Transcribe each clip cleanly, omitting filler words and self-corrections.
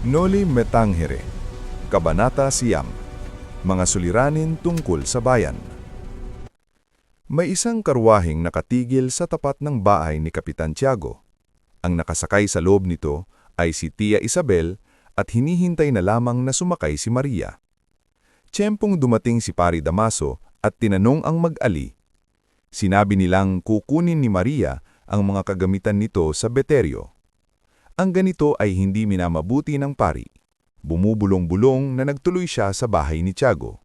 Noli Me Tangere, Kabanata Siyam, Mga Suliranin Tungkol sa Bayan. May isang karwaheng nakatigil sa tapat ng bahay ni Kapitan Tiago. Ang nakasakay sa loob nito ay si Tia Isabel at hinihintay na lamang na sumakay si Maria. Tiyempong dumating si Pari Damaso at tinanong ang mag-ali. Sinabi nilang kukunin ni Maria ang mga kagamitan nito sa Beterio. Ang ganito ay hindi minamabuti ng pari. Bumubulong-bulong na nagtuloy siya sa bahay ni Tiago.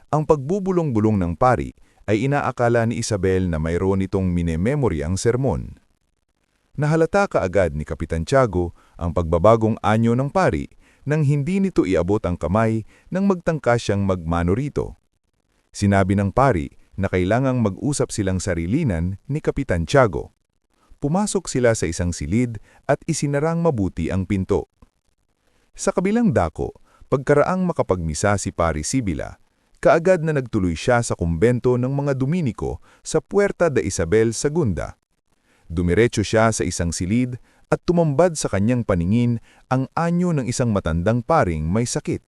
Ang pagbubulong-bulong ng pari ay inaakala ni Isabel na mayroon itong minememory ang sermon. Nahalata kaagad ni Kapitan Tiago ang pagbabagong anyo ng pari nang hindi nito iabot ang kamay nang magtangka siyang magmano rito. Sinabi ng pari na kailangang mag-usap silang sarilinan ni Kapitan Tiago. Pumasok sila sa isang silid at isinarang mabuti ang pinto. Sa kabilang dako, pagkaraang makapagmisa si Pari Sibila, kaagad na nagtuloy siya sa kumbento ng mga Dominiko sa Puerta de Isabel II. Dumiretso siya sa isang silid at tumambad sa kanyang paningin ang anyo ng isang matandang paring may sakit.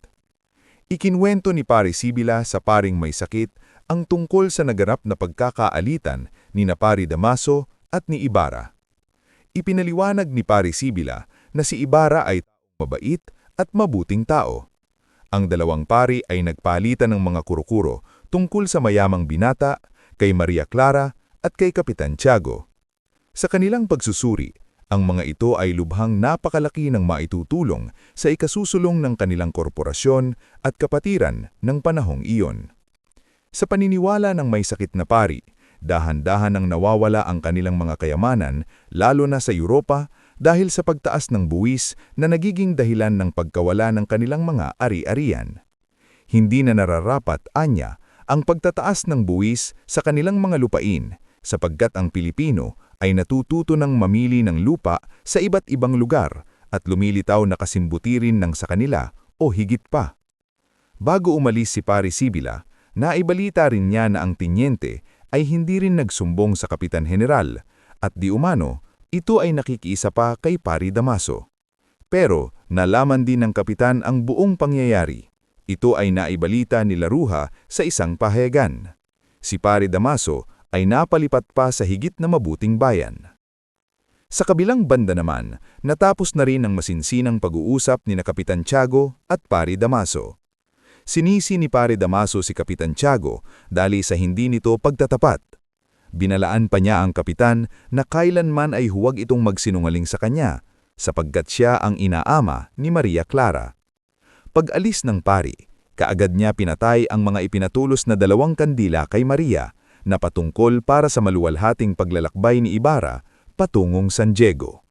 Ikinwento ni Pari Sibila sa paring may sakit ang tungkol sa naganap na pagkakaalitan ni Pari Damaso at ni Ibarra. Ipinaliwanag ni Pari Sibila na si Ibarra ay mabait at mabuting tao. Ang dalawang pari ay nagpalitan ng mga kuro-kuro tungkol sa mayamang binata, kay Maria Clara at kay Kapitan Tiago. Sa kanilang pagsusuri, ang mga ito ay lubhang napakalaki ng maitutulong sa ikasusulong ng kanilang korporasyon at kapatiran ng panahong iyon. Sa paniniwala ng may sakit na pari, dahan-dahan nang nawawala ang kanilang mga kayamanan, lalo na sa Europa, dahil sa pagtaas ng buwis na nagiging dahilan ng pagkawala ng kanilang mga ari-arian. Hindi na nararapat, anya, ang pagtataas ng buwis sa kanilang mga lupain, sapagkat ang Pilipino ay natututo ng mamili ng lupa sa iba't ibang lugar at lumilitaw na kasimbutirin ng sa kanila o higit pa. Bago umalis si Pari Sibila, naibalita rin niya na ang tinyente ay hindi rin nagsumbong sa Kapitan General at di umano, ito ay nakikiisa pa kay Pari Damaso. Pero nalaman din ng Kapitan ang buong pangyayari. Ito ay naibalita ni Laruja sa isang pahayagan. Si Pari Damaso ay napalipat pa sa higit na mabuting bayan. Sa kabilang banda naman, natapos na rin ang masinsinang pag-uusap ni Kapitan Tiago at Pari Damaso. Sinisi ni Pari Damaso si Kapitan Tiago dahil sa hindi nito pagtatapat. Binalaan pa niya ang kapitan na kailanman ay huwag itong magsinungaling sa kanya, sapagkat siya ang inaama ni Maria Clara. Pag-alis ng pari, kaagad niya pinatay ang mga ipinatulos na 2 kandila kay Maria na patungkol para sa maluwalhating paglalakbay ni Ibarra patungong San Diego.